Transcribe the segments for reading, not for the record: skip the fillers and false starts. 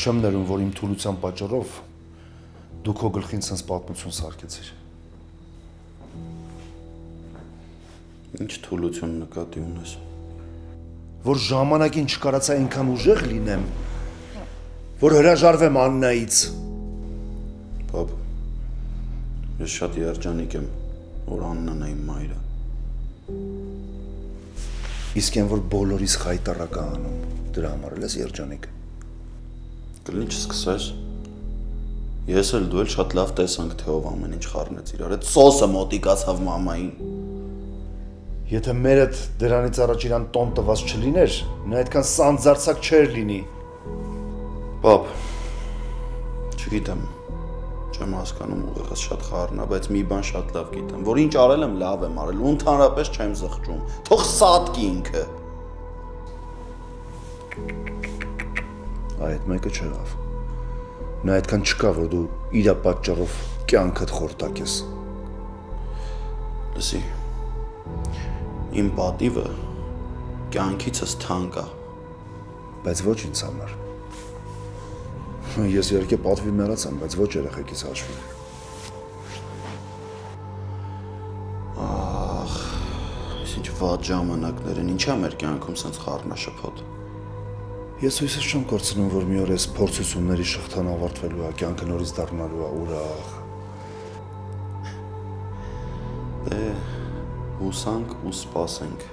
չեմ ներում, որ իմ թուլության պատճառով դու քո գլխին ցած պատմություն սարքեցիր։ Ինչ թուլություն նկատի ունես։ Որ ժամանակին չկարացա այնքան ուժեղ լինեմ, որ հրաժարվեմ Աննայից։ Պապ, ես շատ երջանիկ եմ, որ Աննան է իմ մայրը։ Իսկ են որ բոլորիս խայտառակա անում, դրա համար ես երջանիկ։ Կլինի չսկսես։ Ես էլ դու էլ շատ լավ տեսանք, թե ով ամեն ինչ խառնեց իրար, այդ սոսը մոտիկացավ մամային։ Եթե մերդ դրանից առաջ իրան տոն տված չլիներ, նա այդքան սանձարձակ չէր լինի։ Պապ, չգիտեմ, չեմ հասկանում ուղեղս շատ խառնա, բայց մի բան շատ լավ գիտեմ, որ ինչ արել եմ լավ եմ արել, ու ընդհանրապես չեմ զղջում, թող սատկի ինքը։ Այդ մեկը չեղավ։ Նա այդքան չկա, որ դու իրա պատճառով կյանքդ խորտակես։ Լսի, իմ պատիվը կյանքիցս թանկ է։ Բայց ոչ ինձ համար։ Ես իհարկե պատվի մեռացամ, բայց ոչ երեխեքից հաշվի։ Ախ, ինչ վատ ժամանակներ են, ինչա մեր կյանքում սենց խառնաշփոթ։ Ես հույսս չեմ կորցնում, որ մի օր այս փորձությունների շղթան ավարտվելու է, կյանքը նորից դառնալու է ուրախ։ Դե հուսանք ու սպասենք։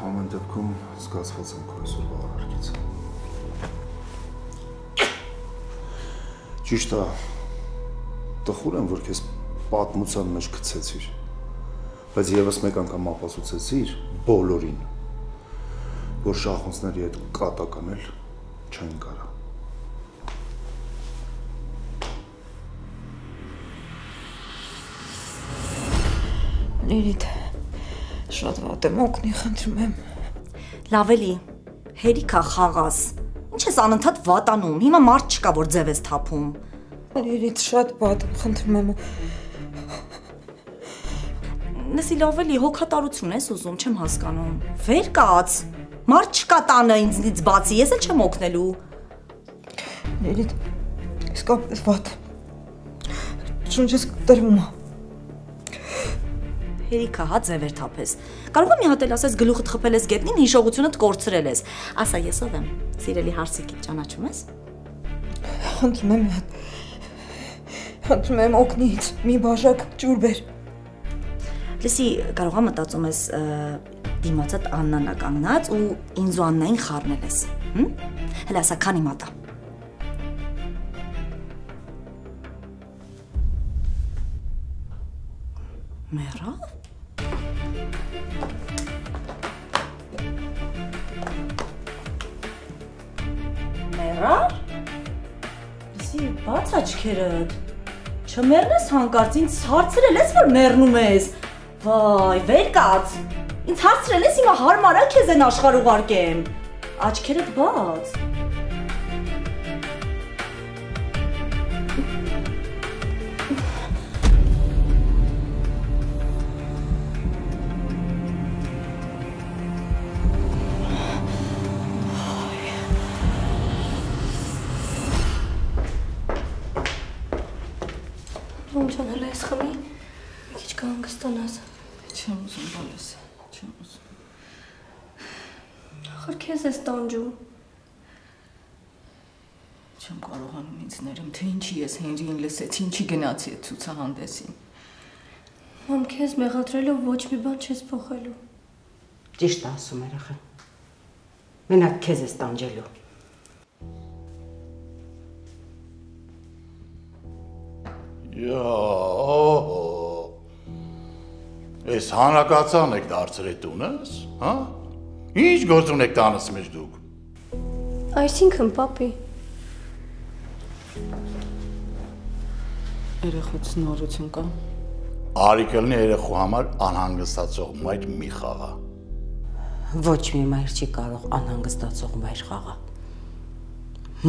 Ամեն դեպքում զգացված եմ քո այսօրվա արարքից։ Ճիշտ է, տխուր եմ, որ քեզ պատմության մեջ գցեցիր, բայց եւս մեկ անգամ ապացուցեցիր բոլորին, որ շախոնցների հետ կատակ անել չեն կարա։ Լիլիթ, շատ վատ եմ, օգնի խնդրում եմ։ Լավ էլի, հերիքա խաղաս, ինչ ես անընդհատ վատանում, հիմա մարդ չկա, որ ձև ես թափում։ Լիլիթ, շատ վատ եմ, խնդրում եմ։ Նսի լավ էլի, հոգատարություն ես ուզում, չեմ հասկանում։ Վեր կաց, մարդ չկա տանը ինձնից բացի, ես էլ չեմ օգնելու։ Լիլիթ, իսկապես վատ։ Շունչս տրվում է։ Հերիքա, հա ձևեր թափես։ Կարող եմ մի հատ էլ ասես գլուխդ խփել ես գետնին, հիշողությունդ կորցրել ես։ Ասա, ես ով եմ, սիրելի հարսիկի ճանաչում ես։ Խնդրում եմ մի հատ։ Խնդրում եմ օգնից, մի բաժակ ջուր բեր։ Լսի, կարող եմ մտածում ես դիմացդ Աննան է կանգնած ու ինձ ու Աննային խառնել ես։ Հələ ասա, քանի մատա։ Մեռա։ Մեռար։ Լսի, բաց աչքերդ։ Չմեռնես հանկարծ, ինձ հարցրել ես, որ մեռնում ես։ Վայ, վեր կաց։ Ինձ հարցրել ես, հիմա հարմար է քեզ են աշխարհ ուղարկեմ։ Աչքերդ բաց։ Ոնց անել ես խմի, մի քիչ կհանգստանաս։ Չեմ ուզում բոլես, չեմ ուզում։ Ախր քեզ ես տանջում։ Չեմ կարողանում ինձ ներեմ, թե ինչի ես Հենրիին լսեցի, ինչի գնացի այդ ցուցահանդեսին։ Մամ, քեզ մեղադրելով ոչ մի բան չես փոխելու։ Ճիշտ ասում երեխան։ Մենակ քեզ ես տանջելու։ Ես հանակացան եք դարձրել տունս, հա? Ինչ գործ ունեք տանս մեջ դուք։ Այսինքն, պապի։ Երեխուց նորություն կա։ Արի կլինի երեխու համար անհանգստացող մայր մի խաղա։ Ոչ մի մայր չի կարող անհանգստացող մայր խաղա։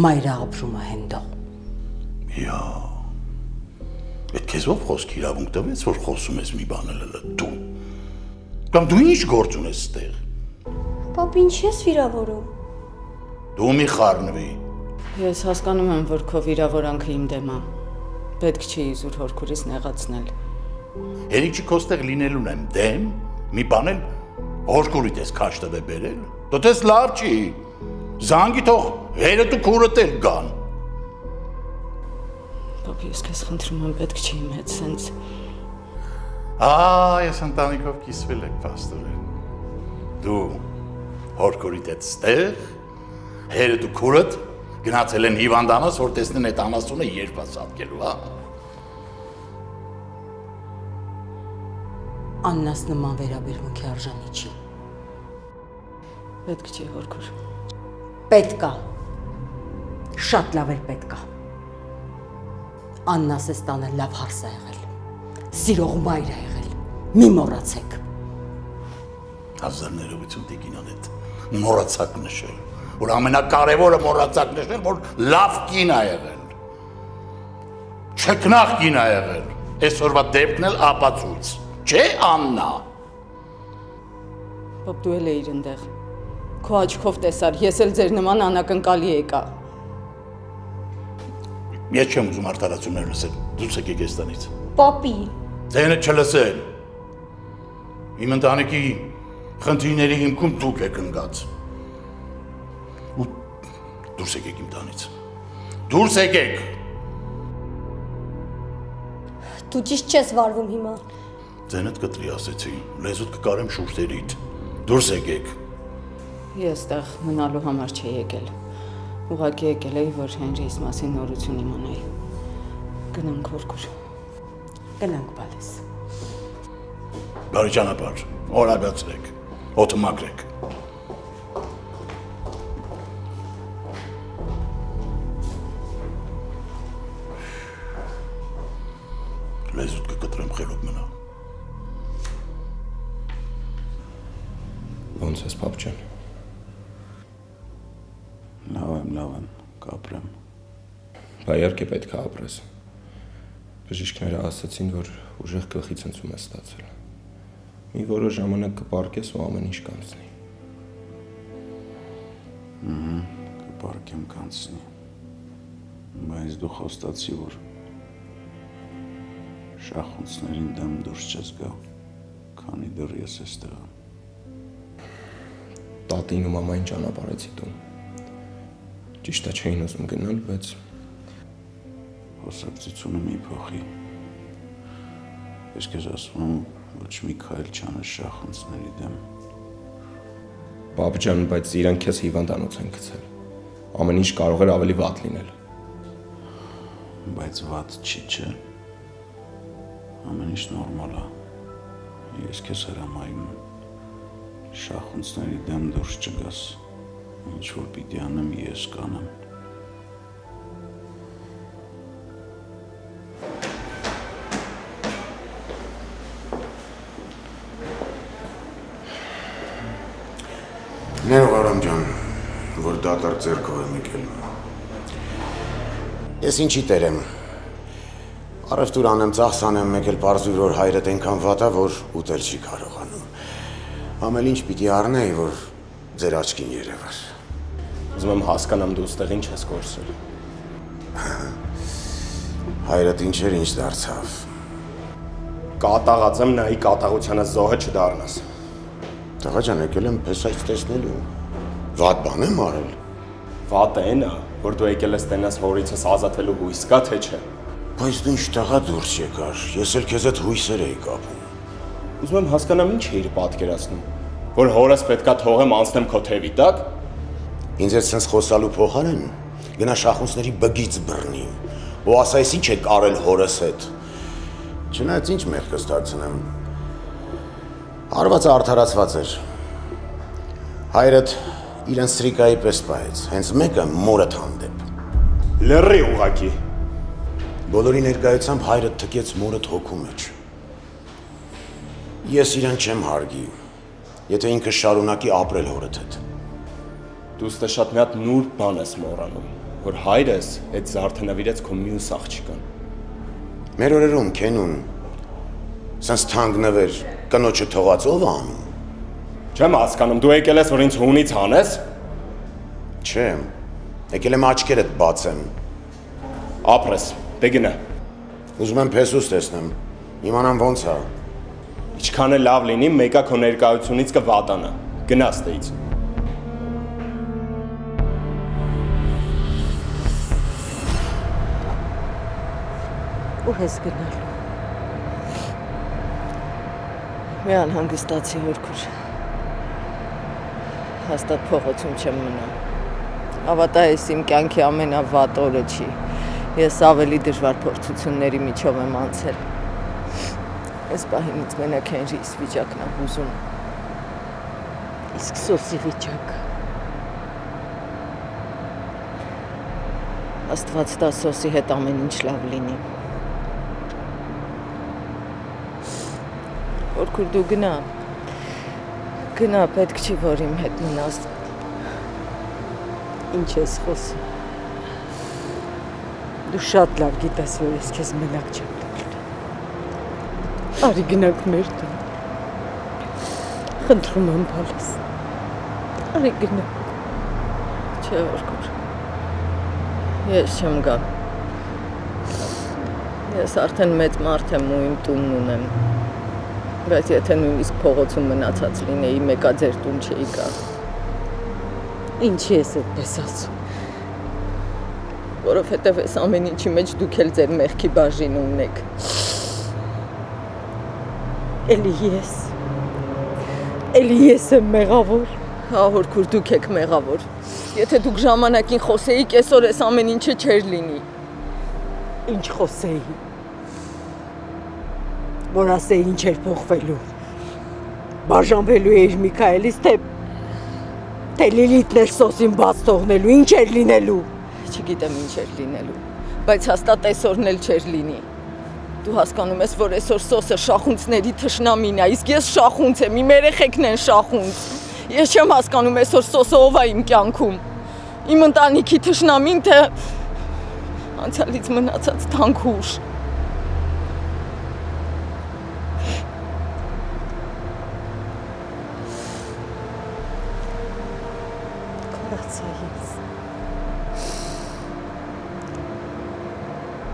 Մայրը ապրում է հենդող։ Այդ քեզ ով խոսք իրավունք տվեց, որ խոսում ես մի բան էլ դու։ Կամ դու ինչ գործ ունես այդտեղ։ Պապ, ինչ ես վիրավորում։ Դու մի խառնվի։ Ես հասկանում եմ, որ քո վիրավորանքը իմ դեմ է։ Պետք չի իզուր հորքուրից նեղացնել։ Հերիք չի քոստեղ լինելուն եմ դեմ, մի բան էլ հորքուրիդ ես քաշ տվե բերել։ Դու տես լավ չի։ Զանգի թող հերդ ու քուրդ էլ գան։ Պապ, ես քեզ խնդրում եմ, պետք չի իմ հետ սենց։ Ես ընտանիքով կիսվել եք, պաստորեն։ Դու հորքուրիդ հետ ստեղ, հերդ ու քուրդ գնացել են հիվանդանոց, որ տեսնեն այդ անասունը երբ է սատկելու, հա։ Աննաս նման վերաբերմունքի արժանի չի։ Պետք չի հորքուր։ Պետք է։ Շատ լավ էլ պետք է։ Աննաս էս տանը լավ հարս է եղել։ Սիրող մայր է եղել։ Մի մոռացեք։ Հազար ներողություն Տիկինանետ, մոռացակ նշել, որ ամենակարևորը մոռացակ նշել, որ լավ կին է եղել։ Չքնաղ կին է եղել։ Այսօրվա դեպքն էլ ապացույց, չէ Աննա։ Պապ, դու էլ էիր ընդեղ։ Քո աչքով տեսար, ես էլ ձեր նման անակնկալի եկա։ Ես չեմ ուզում արտարացումներ լսել, դուրս եկեք այստանից։ Պապի։ Ձենը չլսել։ Իմ ընտանիքի խնդիրների հիմքում դուք եք ընկած։ Ու դուրս եկեք իմ տանից։ Դուրս եկեք։ Դու ճիշտ չես վարվում հիմա։ Ձենդ կտրի ասեցի, լեզուդ կկարեմ շուրթերիդ։ Դուրս եկեք։ Ես տեղ մնալու համար չի եկել։ Ուղղակի եկել էի, որ Հենրիս մասին նորություն իմանայի։ Գնանք հորքուր։ Գնանք բալես։ Բարի ճանապարհ, օրագացրեք, օդը մաքրեք։ Լեզուդ կկտրեմ, խելոք մնա։ Ոնց ես, պապ ջան։ Լավ եմ, կապրեմ։ Բա իհարկե պետք է ապրես։ Բժիշկները ասացին, որ ուժեղ գլխի ցնցում է ստացել։ Մի որոշ ժամանակ կպարկես ու ամեն ինչ կանցնի։ Կպարկեմ կանցնի։ Բայց դու խոստացի, որ շախունցներին դեմ դուրս չես գա, քանի դեռ ես էստեղ եմ։ Տատին ու մամային ճանապարհեցի տուն։ Ճիշտ է չէին ուզում գնալ, բայց խոսակցությունը մի փոխի։ Ես քեզ ասում եմ, ոչ մի քայլ չանես շախունցների դեմ։ Պապ ջան, բայց իրանք քեզ հիվանդանոց են գցել։ Ամեն ինչ կարող էր ավելի վատ լինել։ Բայց վատ չի, չէ։ Ամեն ինչ նորմալ է։ Ես քեզ հրամայում եմ։ Շախունցների դեմ դուրս չգաս։ Ինչ որ պիտի անեմ, ես կանեմ։ Ներող Արամ ջան, որ դատարկ ձեռքով եմ եկել։ Ես ինչի տեր եմ։ Առևտուր անեմ, ծախս անեմ, մեկ էլ պարզվի, որ հայրդ այնքան վատ է, որ ուտել չի կարողանում։ Ամեն ինչ պիտի առնեի, որ ձեր աչքին երևար։ Ուզում եմ հասկանամ դու ստեղ ինչ ես գործել։ Հայրդ ինչեր ինչ դարձավ։ Կատաղած եմ նայի կատաղությանը զոհը չդառնաս։ Տղա ջան, եկել եմ փեսայից տեսնելու։ Վատ բան եմ արել։ Վատը այն է, որ դու եկել ես տենաս հորիցս ազատվելու հույս կա, թե չէ։ Բայց դու ինչ տղա դուրս եկար, ես էլ քեզ այդ հույսեր էի կապում։ Ուզում եմ հասկանամ ինչ էիր պատկերացնում, որ հորս պետքա թողեմ անցնեմ քո թևի տակ։ Ինձ այդ sense խոսալու փոխարեն գնա շախունցների բգից բռնի ու ասա ես ինչ եք արել հորս հետ։ Չնայած ինչ մեղքս դարձնեմ։ Արվածը արդարացված էր։ Հայրդ իրեն սրիկայի պես պահեց, հենց մեկը մորդ հանդեպ։ Լռի ուղակի։ Բոլորի ներկայությամբ հայրդ թքեց մորդ հոգու մեջ։ Ես իրեն չեմ հարգի, եթե ինքը շարունակի ապրել հորդ հետ։ Դու ստե շատ մի հատ նուրբ բան ես մոռանում, որ հայրս այդ զարդանավիրեց քո մյուս աղջիկան։ Մեր օրերում քենուն սենց թանկ նվեր կնոջը թողած ով անում։ Չեմ հասկանում, դու եկել ես, որ ինձ հունից հանես։ Չեմ։ Եկել եմ աչքերդ բացեմ։ Ապրես, դե գնա։ Ուզում եմ փեսուս տեսնեմ։ Իմանամ ոնց է։ Ինչքան է լավ լինի, մեկը քո ներկայությունից կվատանա։ Գնա ստեից։ Ու ես գնալու։ Մի անհանգստացի հորքուր։ Հաստատ փողոցում չեմ մնա։ Հավատա ես իմ կյանքի ամենավատ օրը չի։ Ես ավելի դժվար փորձությունների միջով եմ անցել։ Այս պահինից մենակ Հենրիս վիճակն է հուզում։ Իսկ Սոսի վիճակը։ Աստված տա Սոսի հետ ամեն ինչ լավ լինի։ Որքուր դու գնա, պետք չի, որ իմ հետ մնաս, ինչ ես խոսում, դու շատ լավ գիտես, որ ես քեզ մենակ չեմ տվել, արի գնանք մեր տուն, խնդրում եմ բալես, արի գնանք, չէ որքուր, ես չեմ գա, ես արդեն մեծ մարդ եմ ու իմ տունն ունեմ, բայց եթե նույնիսկ փողոցում մնացած լինեի, մեկա ձեր տուն չէի գա։ Ինչի ես այդպես ասում։ Որովհետև այս ամեն ինչի մեջ դուք էլ ձեր մեղքի բաժին ունեք։ Էլի ես եմ մեղավոր։ Հա, հորքուր, դուք եք մեղավոր։ Եթե դուք ժամանակին խոսեիք, այսօր այս ամեն ինչը չէր լինի։ Ինչ խոսեի։ Որ ասեի ինչ էր փոխվելու, բաժանվելու էիր Միքայելից, թե Լիլիթն էր Սոսին բաց թողնելու, ինչ էր լինելու։ Չգիտեմ ինչ էր լինելու, բայց հաստատ այսօրն էլ չէր լինի։ Դու հասկանում ես, որ այսօր Սոսը շախունցների թշնամին է, իսկ ես շախունց եմ, իմ երեխեքն են շախունց։ Ես չեմ հասկանում այսօր Սոսը ով է իմ կյանքում, իմ ընտանիքի թշնամին, թե անցյալից մնացած թանկ հուշ։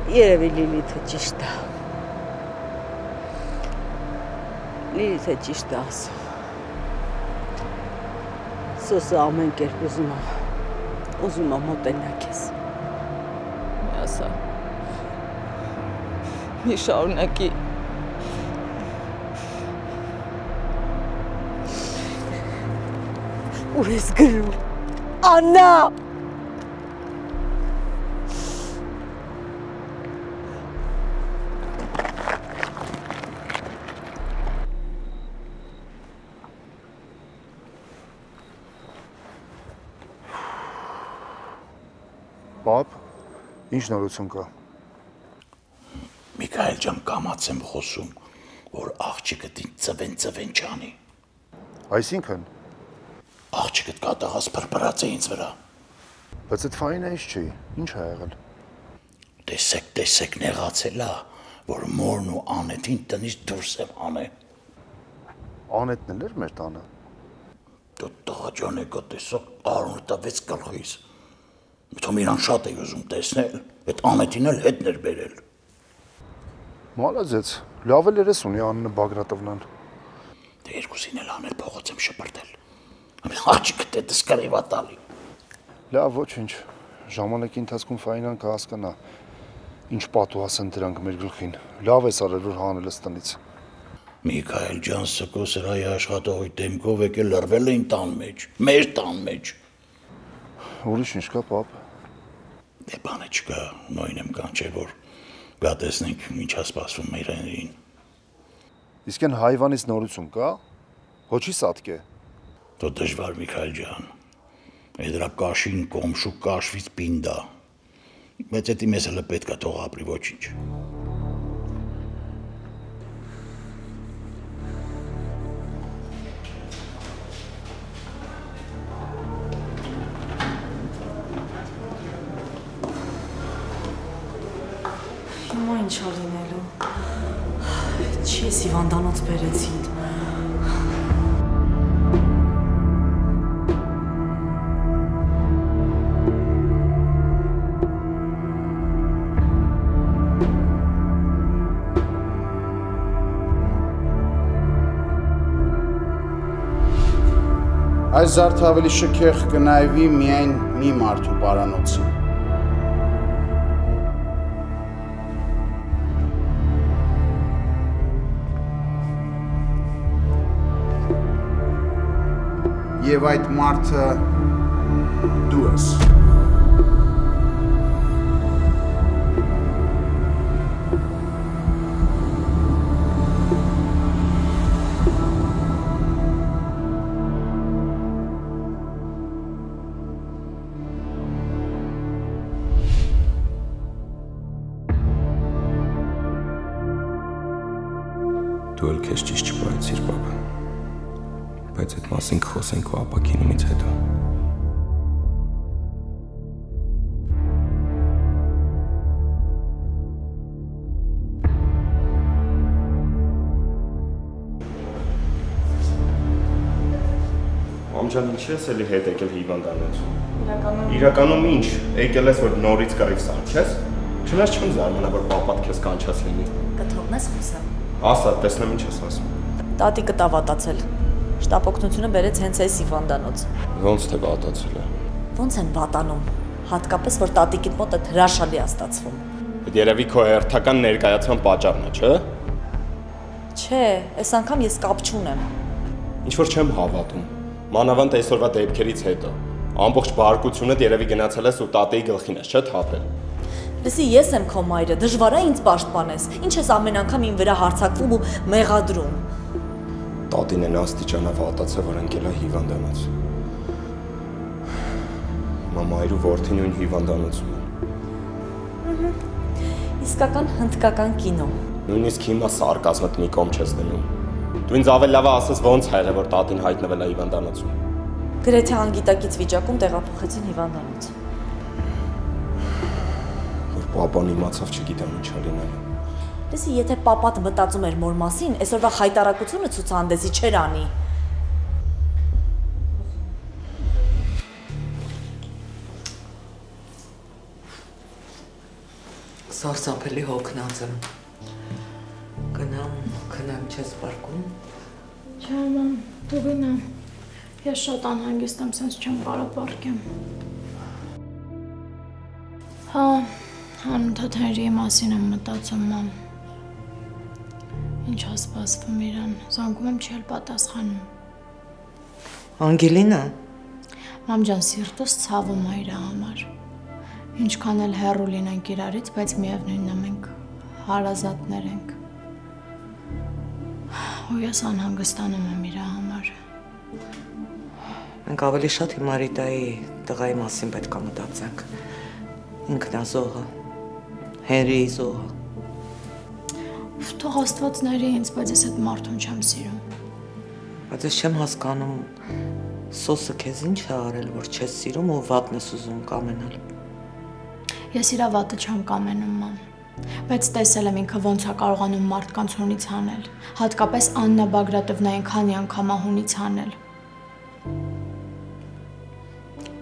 Երևի Լիլիթը ճիշտ է։ Լիլիթը ճիշտ է ասում։ Սոսը ամեն կերպ ուզում է մոտենա քեզ։ Մի ասա։ Մի շարունակի։ Ուր ես գրում։ Աննա! Պապ, ինչ նորություն կա։ Միքայել ջան, կամաց եմ խոսում, որ աղջիկդ ինձ ծվեն չանի։ Այսինքն։ Աղջիկդ կատաղած փրփրած է ինձ վրա։ Բայց այդ ֆայնը ինչ չի, ինչ ա եղել։ Տեսեք նեղացել է, որ մորն ու Անետին տնից դուրս եմ հանել։ Անետն էլ էր մեր տանը։ Դու տղա ջան եկա տեսա, արունը տվեց գլխիս։ Միտում իրան շատ է ուզում տեսնել, այդ Անետին էլ հետն էր բերել։ Մալազեց, լավ էլ երես ունի Աննը Բագրատովնան։ Դե երկուսին էլ անել փողոց եմ շպրտել։ Աղջիկը դետս կրիվա տալի։ Լավ, ոչինչ, ժամանակի ընթացքում Ֆայնան կհասկանա, ինչ պատուհաս են դրանք մեր գլխին։ Լավ ես արել, որ հանել ես տնից։ Միքայել ջան, սկո սրայի աշխատողի դեմքով եկել լրվել էին տան մեջ, մեր տան մեջ։ Ուրիշ ինչ կա, պապ։ Դե բանը չկա, նույն եմ կանչել, որ գա տեսնենք ինչ է սպասվում մեր հներին։ Իսկ այն հայվանից նորություն կա, հոչի սատկ է։ Դու դժվար Միքայել ջան, այդ դրա կաշին կոմշու կաշվից պինդա, բայց էդի մեզ հլը պետք է թող ապրի ոչինչ։ Հիմա ինչ ա լինելու։ Չես հիվանդանոց բերեցին։ Այս զարդ ավելի շքեղ կնայվի միայն մի մարդու պարանոցին։ Եվ այդ մարդը դու ես։ Դու էլ քեզ ճիշտ չպայեցիր, պապա։ Բայց այդ մասին կխոսենք քո ապակինումից հետո։ Մամջան, ինչի՞ ես էլի հետ եկել հիվանդանոց։ Իրականում ինչ, եկել ես որ նորից կռիվ սարքես։ Չնայած չեմ զարմանա որ պապատ քեզ կանչած լինի։ Կթողնես խոսեմ։ Ասա, տեսնեմ ինչ ես ասում։ Տատիկը տա վատացել։ Շտապ օգնությունը բերեց հենց այս հիվանդանոց։ Ոնց թե վատացել է։ Ոնց են վատանում։ Հատկապես որ տատիկիդ մոտ այդ հրաշալի է ստացվում։ Այդ երևի քո հերթական ներկայացման պատճառն է, չէ՞։ Չէ, այս անգամ ես կապ չունեմ։ Ինչ որ չեմ հավատում։ Մանավանդ այսօրվա դեպքերից հետո։ Ամբողջ բարկությունդ երևի գնացել ես ու տատեի գլխին ես, չէ՞ թափել։ Լսի, ես եմ քո մայրը, դժվար է ինձ պաշտպանես։ Ինչ ես ամեն անգամ իմ վրա հարձակվում ու մեղադրում։ Տատին են աստիճանով վատացել, որ ընկել է հիվանդանոց։ Մամայր ու որդին նույն հիվանդանոցում են։ Իսկական հնդկական կինո։ Նույնիսկ հիմա սարկազմդ մի կողմ չես դնում։ Դու ինձ ավելի լավ ասես ոնց հայր է, որ տատին հայտնվել է հիվանդանոցում։ Գրեթե անգիտակից վիճակում տեղափոխեցին հիվանդանոց։ Որ պապան իմացավ չգիտեմ ինչ է լինելու։ Լսի, եթե պապատ մտածում էր մոր մասին, այսօրվա խայտարակությունը ցուցահանդեսի չէր անի։ Սարսափելի հոգնած եմ։ Գնամ չես պարկում։ Չէ, մամ, դու գնա։ Ես շատ անհանգիստ եմ, սենց չեմ կարող պարկեմ։ Հա, անընդհատ Հենրիի մասին եմ մտածում, մամ։ Ինչ է սպասվում իրան, զանգում եմ չի էլ պատասխանում։ Անգելինա։ Մամ ջան, սիրտս ցավում է իր համար։ Ինչքան էլ հեռու լինենք իրարից, բայց միևնույնն է մենք հարազատներ ենք։ Ու ես անհանգստանում եմ իր համար։ Մենք ավելի շատ հիմա Ռիտայի տղայի մասին պետք է մտածենք։ Ինքն է զոհը, Հենրիի զոհը։ Թող Աստվածների ինձ, բայց ես այդ մարդուն չեմ սիրում։ Բայց ես չեմ հասկանում, Սոսը քեզ ինչ է արել, որ չես սիրում ու վատն ես ուզում կամենալ։ Ես իրա վատը չեմ կամենում, մամ։ Բայց տեսել եմ ինքը ոնց է կարողանում մարդկանց հունից հանել, հատկապես Աննա Բագրատովնային քանի անգամ հունից հանել։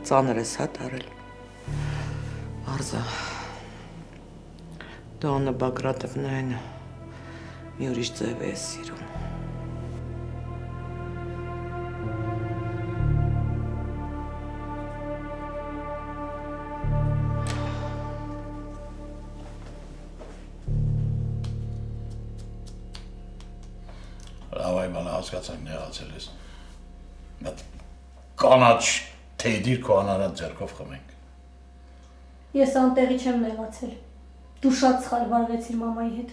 Ծանր ես հա տարել։ Արզա։ Դու Աննա Բագրատովնային մի ուրիշ ձև ես սիրում։ Լավ այ բանը հասկացանք նեղացել ես։ Այդ կանաչ թեյդիր քո անարած ձեռքով խմենք։ Ես անտեղի չեմ նեղացել։ Դու շատ սխալ վարվեցիր մամայի հետ։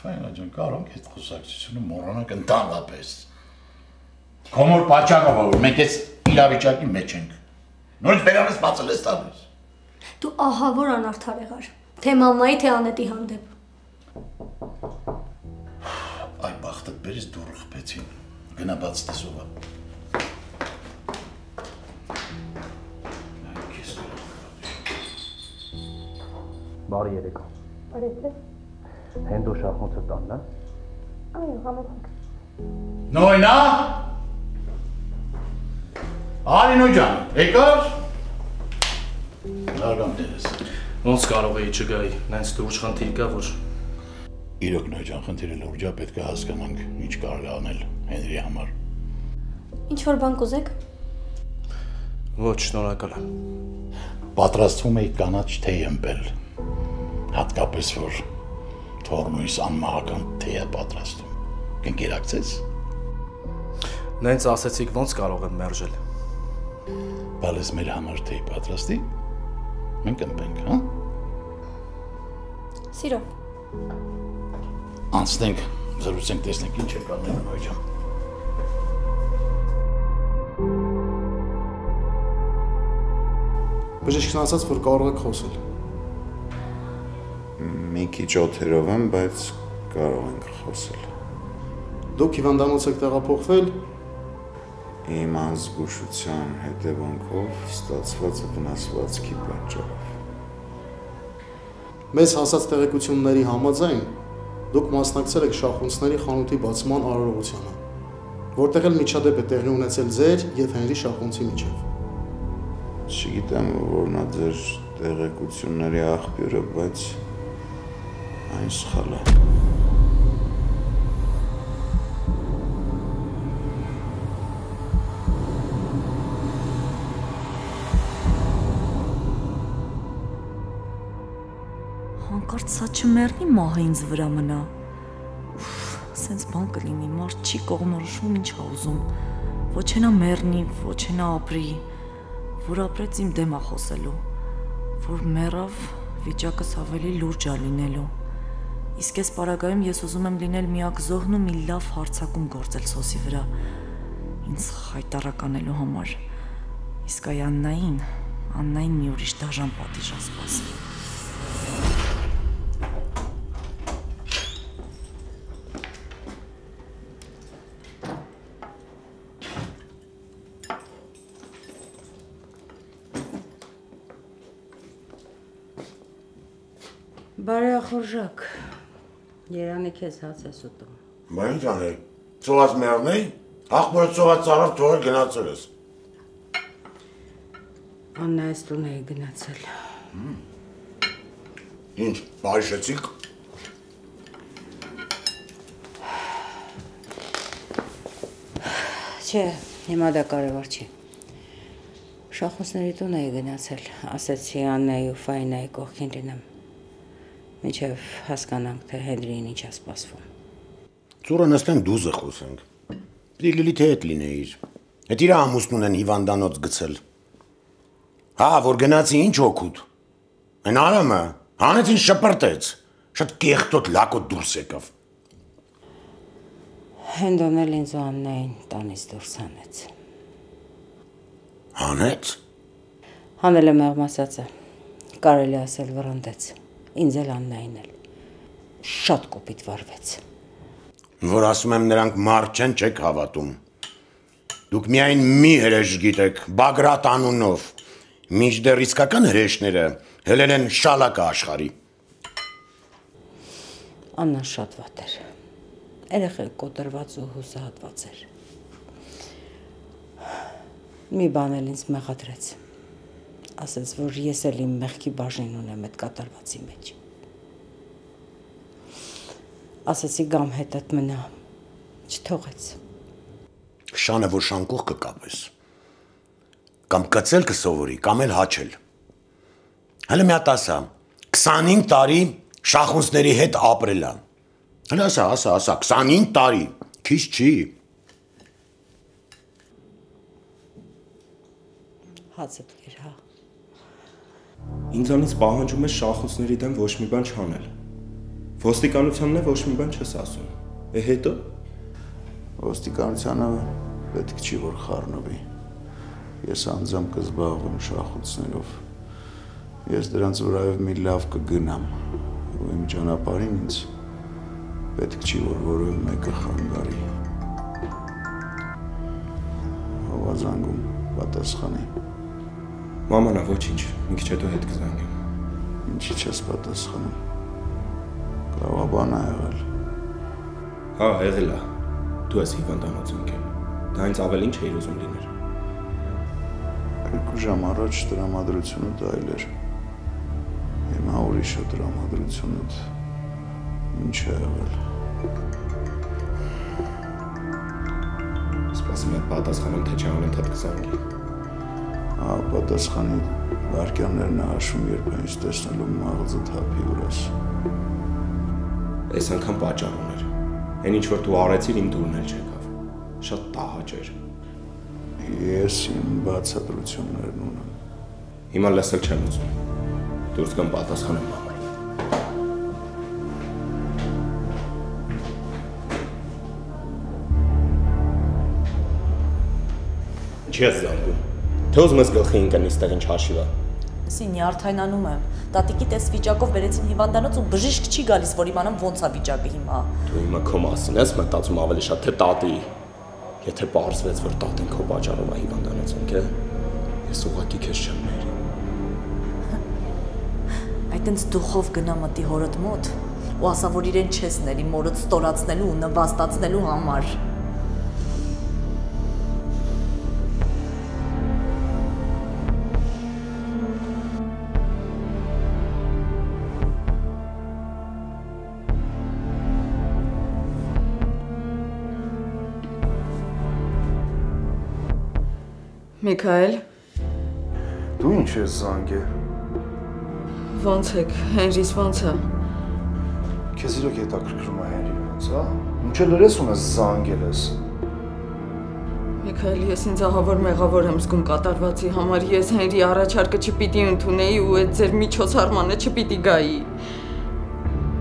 Ֆայնա ջան, կարող ենք այդ խոսակցությունը մոռանանք ընդհանրապես։ Կոմոր պատճառով որ մենք այս իրավիճակի մեջ ենք։ Նորից բերանս բացել ես տալիս։ Դու ահա որ անարդար եղար, թե մամայի, թե Անետի հանդեպ։ Այ բախտդ բերես դուրը խփեցին։ Գնա բաց տեսողը։ Բարի երեկո։ Բարև։ Հենդո շախմոցը տանն է։ Այո, համեցեք։ Նոյնա։ Արինո ջան, եկար։ Լարգամ դերես։ Ոնց կարող էի չգայի, նենց լուրջ խնդիր կա, որ Իրոք նոյ ջան, խնդիրը լուրջ է, պետք է հասկանանք ինչ կարող է անել Հենրիի համար։ Ինչ որ բան կուզեք։ Ոչ, շնորհակալ եմ։ Պատրաստվում էի կանաչ թեյ ըմպել։ Հատկապես որ թորմույս անմահական թեյ է պատրաստում։ Կընկերակցես։ Նենց ասեցիք, ոնց կարող եմ մերժել։ Բալես մեր համար թեյ պատրաստի։ Մենք ըմպենք, հա։ Սիրով։ Անցնենք, զրուցենք, տեսնենք ինչ է կանեն նոյջան։ Բժիշկն ասաց, որ կարող եք խոսել։ Մի քիչ օթերով եմ, բայց կարող ենք խոսել։ Դուք հիվանդանոց եք տեղափոխվել։ Իմ անզգուշության հետևանքով ստացված վնասվածքի պատճառով։ Մեզ հասած տեղեկությունների համաձայն դուք մասնակցել եք Շախունցների խանութի բացման արարողությանը, որտեղ էլ միջադեպ է տեղի ունեցել ձեր եւ Հենրի Շախունցի միջև։ Չգիտեմ, որն է ձեր տեղեկությունների աղբյուրը, բայց այն սխալ է։ Հանկարծ սա չմեռնի մահը ինձ վրա մնա։ Սենց բան կլինի, մարդ չի կողմնորոշվում ինչ ա ուզում։ Ոչ հենա մեռնի, ոչ հենա ապրի, որ ապրեց իմ դեմ ա խոսելու, որ մեռավ վիճակս ավելի լուրջ ա լինելու։ Իսկ այս պարագայում ես ուզում եմ լինել միակ զոհն ու մի լավ հարձակում գործել սոսի վրա, ինձ խայտարականելու համար։ Իսկ այ Աննային մի ուրիշ դաժան պատիժ ա սպասի։ Բարեախորժակ, Երանի քեզ հաց ես ուտում։ Բա ինչ անել, ծոված մերնեի, աղբորը ծոված ծարավ թողել գնացել ես։ Աննա ես տուն էի գնացել։ Ինչ, բարիշեցիք։ Չէ, հիմա դա կարևոր չի։ Շախոսների տուն էի գնացել, ասեցի Աննայի ու Ֆայնայի կողքին լինեմ։ Մինչև հասկանանք, թե Հենրիին ինչ է սպասվում։ Ծուրը նստենք դուզը խոսենք։ Պիտի Լիլիթի հետ լինեիր։ Հետ իր ամուսնուն են հիվանդանոց գցել։ Հա, որ գնացի ինչ օգուտ։ Այն Արամը հանեց ինձ շպրտեց։ Շատ կեղտոտ լակոտ դուրս եկավ։ Հենդոն էլ ինձ ու Աննային տանից դուրս հանեց։ Հանեց։ Հանել է մեղմ ասածը։ Կարելի ասել վռնդեց։ Ինձ էլ Աննային էլ շատ կոպիտ վարվեց։ Որ ասում եմ նրանք մարդ չեն, չեք հավատում։ Դուք միայն մի հրեշ գիտեք, Բագրատ անունով։ Մինչդեռ իսկական հրեշները հելել են շալակը աշխարհի։ Աննան շատ վատ էր։ Երեխեք կոտրված ու հուսահատված էր։ Մի բան էլ ինձ մեղադրեց։ Ասեց, որ ես էլ իմ մեղքի բաժին ունեմ այդ կատարվածի մեջ։ Ասեցի գամ հետդ մնա, չթողեց։ Շանը, որ շանկուղ կկապես, կամ կծել կսովորի, կամ էլ հաչել։ Հələ մի հատ ասա, 25 տարի շախունցների հետ ապրելա։ Հələ ասա, 25 տարի, քիչ չի։ Հացը դեր, հա։ Ինձանից պահանջում է շախունցների դեմ ոչ մի բան չանել։ Ոստիկանությանն է ոչ մի բան չես ասում։ Հետո ոստիկանությանը պետք չի որ խառնվի։ Ես անձամբ կզբաղվեմ շախունցներով։ Ես դրանց վրայով մի լավ կգնամ, ու իմ ճանապարհին ինձ պետք չի որ որևէ մեկը խանգարի։ Հովազանգում պատասխանի։ Մամանա, ոչինչ, մի քիչ հետո հետ կզանգեմ։ Ինչի՞ չես պատասխանում։ Կարող բան ա եղել։ Հա, եղել է։ Դու ես հիվանդանոց ընկել։ Դա ինձ ավելի ինչ էիր ուզում լիներ։ 2 ժամ առաջ տրամադրությունը այլ էր։ Հիմա ուրիշ է տրամադրությունդ։ Ինչ է եղել։ Սպասում եմ պատասխանում, թե չէ անընդհատ կզանգի։ Պատասխանի վարկյաններն է հաշվում, երբ ինձ տեսնելու մաղձը թափի ուրես։ Այս անգամ պատճառ ուներ։ Այն ինչ որ դու արեցիր իմ դուրն էլ չեկավ։ Շատ տհաճ էր։ Ես իմ բացատրություններն ունեմ։ Հիմա լսել չեմ ուզում։ Դուրս կամ պատասխանեմ մամային։ Չի ես զանգում։ Թե ուզում ես գլխի ընկնի ստեղ ինչ հաշիվ է։ Սինի արդայնանում եմ։ Տատիկի տես վիճակով վերեցին հիվանդանոց ու բժիշկ չի գալիս, որ իմանամ ոնց է վիճակը հիմա։ Դու հիմա քո մասին ես մտածում ավելի շատ թե տատի։ Եթե պարզվեց, որ տատին քո պատճառով է հիվանդանոց ընկել, ես ուղղակի քեզ չեմ ների։ Այդտենց դուխով գնա մտի հորդ մոտ ու ասա, որ իրեն չես ների մորդ ստորացնելու ու նվաստացնելու համար։ Միքայել, Դու ինչ ես զանգել։ ո՞նց եք, Հենրիս ո՞նց է։ Քեզ իրոք հետաքրքրում է Հենրի ոնց, հա։ Ինչ լրես ունես զանգել ես։ Միքայել, ես ինձ ահավոր մեղավոր եմ զգում կատարվածի համար, ես Հենրի առաջարկը չպիտի ընդունեի ու այդ ձեր միջոցառմանը չպիտի գայի։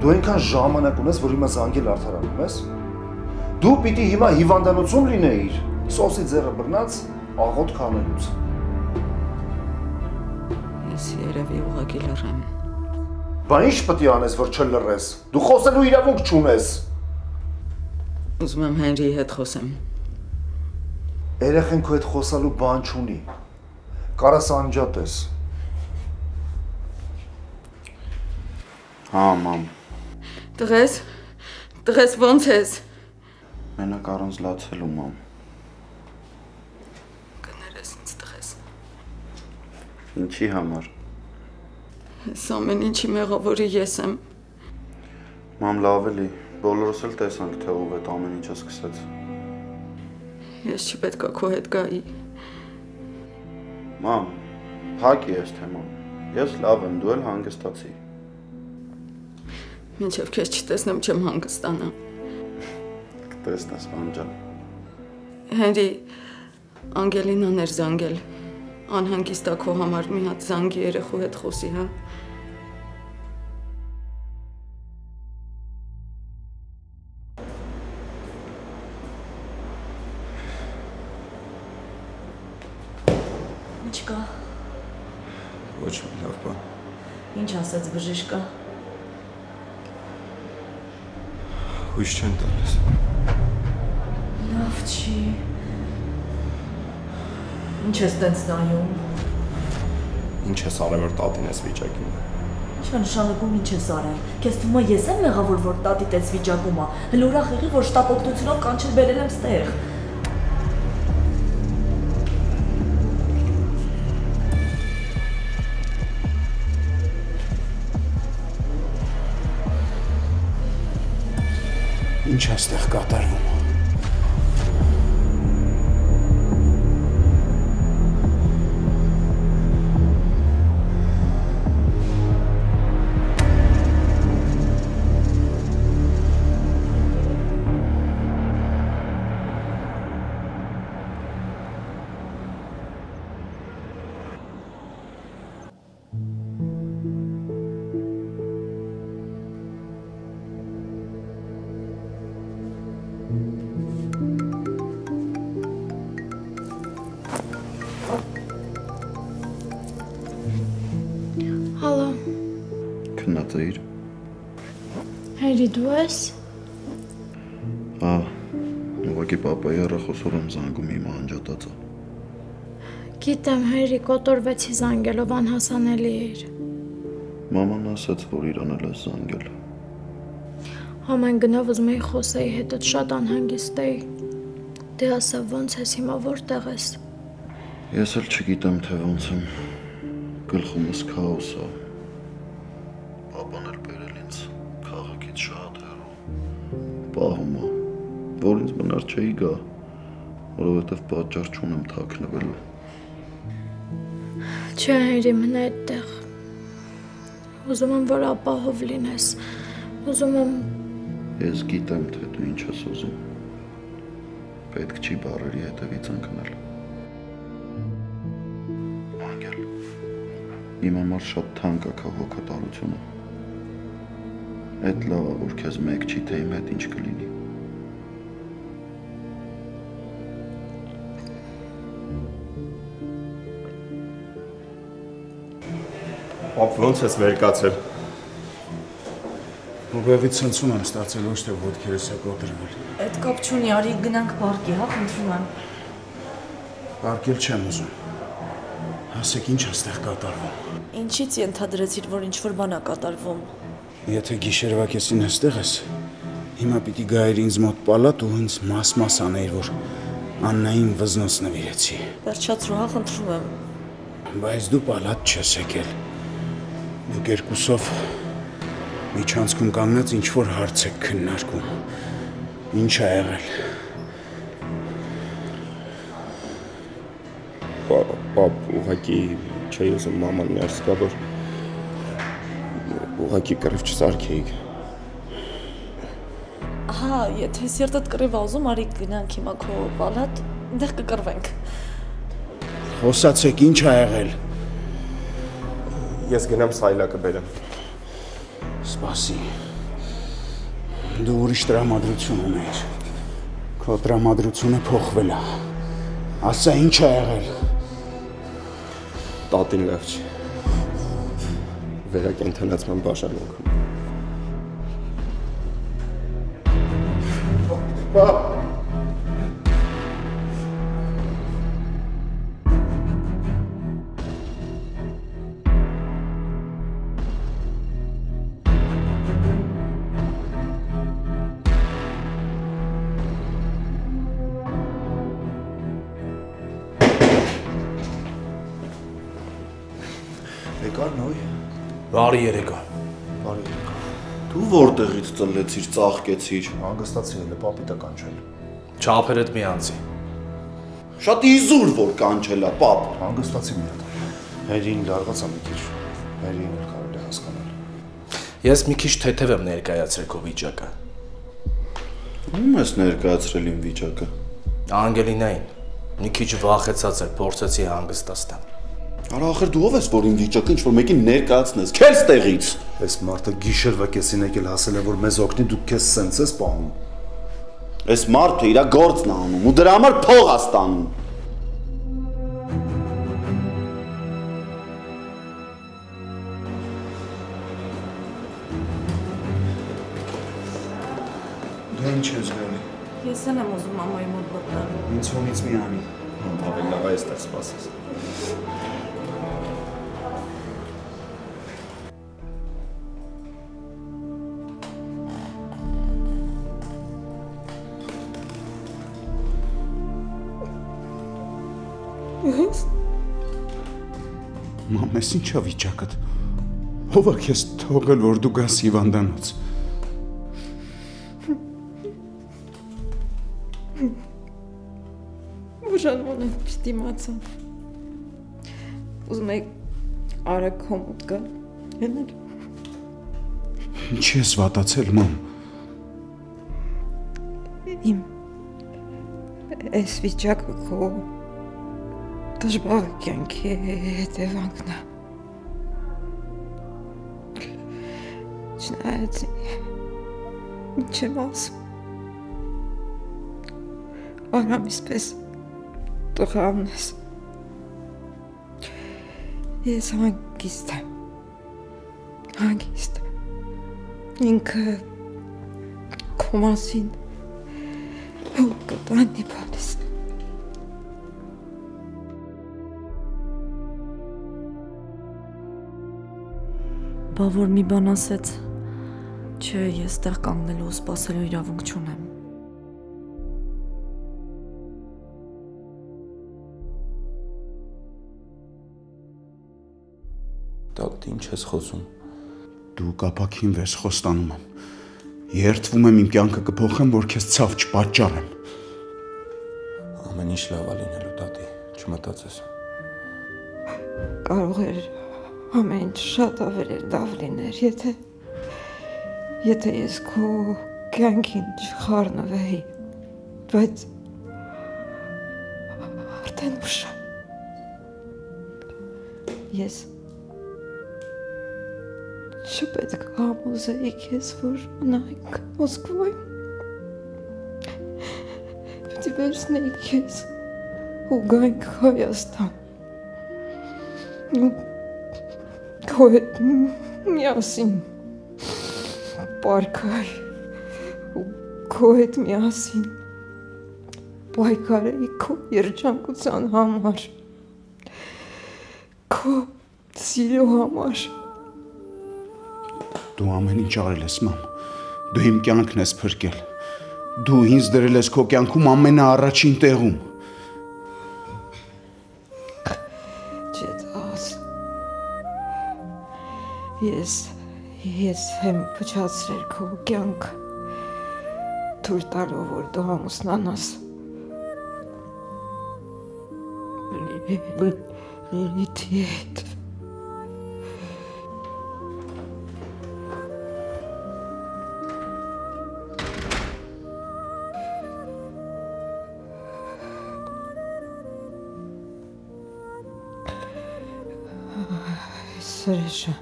Դու այնքան ժամանակ ունես, որ հիմա զանգել արդարանում ես։ Դու պիտի հիմա հիվանդանոցում լինեիր, սոսի ձեռը բռնած աղոտ քանելուց։ Ես երևի ուղղակի լռեմ։ Բա ինչ պետք է անես, որ չլռես։ Դու խոսելու իրավունք չունես։ Ուզում եմ Հենրիի հետ խոսեմ։ Երեխեն քո հետ խոսալու բան չունի։ Կարաս անջատես։ Հա, մամ։ Տղես ո՞նց ես։ Մենակ առանց լացելու, մամ։ Կներես ինձ տղես։ Ինչի համար։ Այս ամեն ինչի մեղավորի ես եմ։ Մամ, լավ էլի, բոլորս էլ տեսանք, թե ով այդ ամեն ինչը սկսեց։ Ես չպետք է քո հետ գայի։ Մամ, փակի ես թեման։ Ես լավ եմ, դու էլ հանգստացի։ Մինչև քեզ չտեսնեմ չեմ հանգստանա։ Կտեսնես, մամ ջան։ Հենրի, Անգելինան էր զանգել։ Անհանգիստ է քո համար, մի հատ զանգի երեխու հետ խոսի, հա։ Ինչ կա։ Ոչ մի լավ բան։ Ինչ ասաց բժիշկը։ Հույս չեն տալիս։ Լավ չի։ Ինչ ես տենց նայում։ Ինչ ես արել, որ տատին ես վիճակում։ Ինչ է նշանակում ինչ ես արել։ Քեզ թվում է ես եմ մեղավոր, որ տատի տես վիճակում է։ Հələ ուրախ եղի, որ շտապ օգնությունով կանչել բերել եմ ստեղ։ Ինչ է ստեղ կատարվում։ Հալո, Քննածիր։ Հենրի դու ես։ Հա, ուղղակի պապայի հեռախոսով եմ զանգում հիմա անջատածը։ Գիտեմ, Հենրի կոտորվեցի զանգելով անհասանելի էր։ Մաման ասաց, որ իրան էլ ես զանգել։ Ամեն գնով ուզում էի խոսեի հետդ շատ անհանգիստ էի։ Դե ասա ոնց ես հիմա որտեղ ես։ Ես էլ չգիտեմ, թե ոնց եմ։ Գլխումս քաոս է։ Պապան էլ բերել ինձ քաղաքից շատ հեռու։ Պահում է, որ ինձ մնար չէի գա։ որովհետև պատճառ չունեմ թաքնվելու։ Չէ, Հայրի, մնա այդտեղ։ Ուզում եմ, որ ապահով լինես։ Ուզում եմ… Ես գիտեմ, թե դու ինչ ես ուզում։ Պետք չի բառերի հետևից ընկնել։ Անգել, իմ համար շատ թանկ է քո հոգատարությունը։ Այդ լավ է, որ քեզ մեկ չի, թե իմ հետ ինչ կլինի։ Պապ, ոնց ես վերկացել։ Ուղեղի ցնցում եմ ստացել, ոչ թե ոտքերս է կոտրվել։ Այդ կապ չունի, արի գնանք պարկի, հա, խնդրում եմ։ Պարկել չեմ ուզում։ Ասեք ինչ է ստեղ կատարվում։ Ինչից ենթադրեցիր, որ ինչ-որ բան է կատարվում։ Եթե գիշերվա կեսին էստեղ ես, հիմա պիտի գայր ինձ մոտ պալատ ու ինձ մաս անեիր, որ Աննային վզնոց նվիրեցի։ Վերջացրու, հա, խնդրում եմ։ Բայց դու պալատ չես եկել։ Դուք երկուսով միջանցքում կանգնած ինչ-որ հարց եք քննարկում։ Ինչ ա եղել։ Պապ, ուղղակի չէի ուզում մաման ներս գա, որ ուղղակի կռիվ չսարքեիք։ Ահա, եթե սիրտդ կռիվ ա ուզում, արի գնանք հիմա քո պալատ, այնտեղ կկռվենք։ Խոսացեք, ինչ ա եղել։ Ես գնամ սայլա կբերեմ։ Սպասի։ Դու ուրիշ տրամադրություն ունեիր։ Քո տրամադրությունը փոխվել է։ Ասա ինչ ա եղել։ Տատին լավ չի։ Վերակենդանացման բաժանմունքում։ Պապ։ Եկար նոյ։ Բարի երեկո։ Բարի երեկո։ Դու որտեղից ծլեցիր, ծաղկեցիր։ Հանգստացի էլ է պապիտը կանչել։ Չափերդ մի անցի։ Շատ իզուր որ կանչել է, պապ։ Հանգստացի մի հատ։ Հերին լարված է մի քիչ։ Հերին էլ կարելի է հասկանալ։ Ես մի քիչ թեթև եմ ներկայացրել քո վիճակը։ Ում ես ներկայացրել իմ վիճակը։ Անգելինային։ Մի քիչ վախեցած էր, փորձեցի հանգստացնել։ Արա ախր դու ով ես, որ իմ վիճակը ինչ-որ մեկին ներկայացնես, քեզ տեղից։ Այս մարդը գիշերվա կեսին եկել հասել է, որ մեզ օգնի, դու քեզ սենց ես պահում։ Այս մարդը իր գործն է անում ու դրա համար փող է ստանում։ Դու ինչ ես գալի։ Ես եմ ուզում մամայի մոտ մտնել։ Ինձ հոնից մի անի։ Ավելի լավ է այստեղ սպասես։ Մամես ինչա վիճակդ։ Ով է քեզ թողել, որ դու գաս հիվանդանոց։ Բուժանմանը չդիմացա։ Ուզում եք արագ հոմոտ գա, ենել։ Ինչ ես վատացել, մամ։ Իմ այս վիճակը քո դժվար կյանքի հետևանքն է։ Չնայած ինչ եմ ասում։ Արամիս պես տղան ես։ Ես հանգիստ եմ։ Հանգիստ։ Ինքը քո մասին հոգ կտանի բանես։ Բա որ մի բան ասեց, չէ, ես տեղ կանգնելու ու սպասելու իրավունք չունեմ։ Տատ ինչ ես խոսում։ Դու կապակին վես խոստանում եմ։ Երդվում եմ իմ կյանքը կփոխեմ, որ քեզ ցավ չպատճառեմ։ ամեն ինչ լավ է լինելու, տատի, չմտածես։ Կարող էր ամեն ինչ շատ ավելի լավ լիներ, եթե ես քո կյանքին չխառնվեի, բայց արդեն ուշ է։ Ես չպետք է համոզեի քեզ, որ մնայինք Մոսկվայում։ Պետք է վերցնեի քեզ ու գայինք Հայաստան։ Քո հետ միասին պարկայ ու քո հետ միասին պայքարեի քո երջանկության համար, քո սիրո համար։ Դու ամեն ինչ արել ես, մամ։ Դու իմ կյանքն ես փրկել։ Դու ինձ դրել ես քո կյանքում ամենաառաջին տեղում։ Ջետաս։ Ես եմ փչացրել քո կյանքը, թույլ տալով, որ դու ամուսնանաս Լիլիթի հետ։ Սրեշը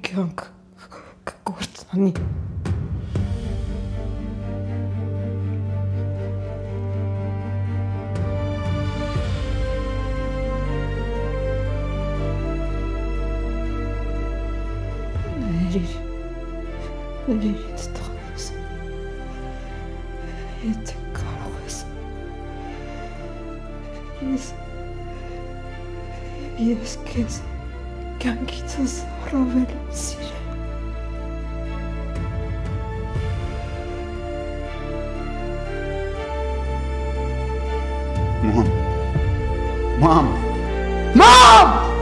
կյանք կկործանի։ Ներիր տղաս, եթե կարող ես, ես քեզ կյանքիցս առավել եմ սիրել։ Մամ, մամ, մամ!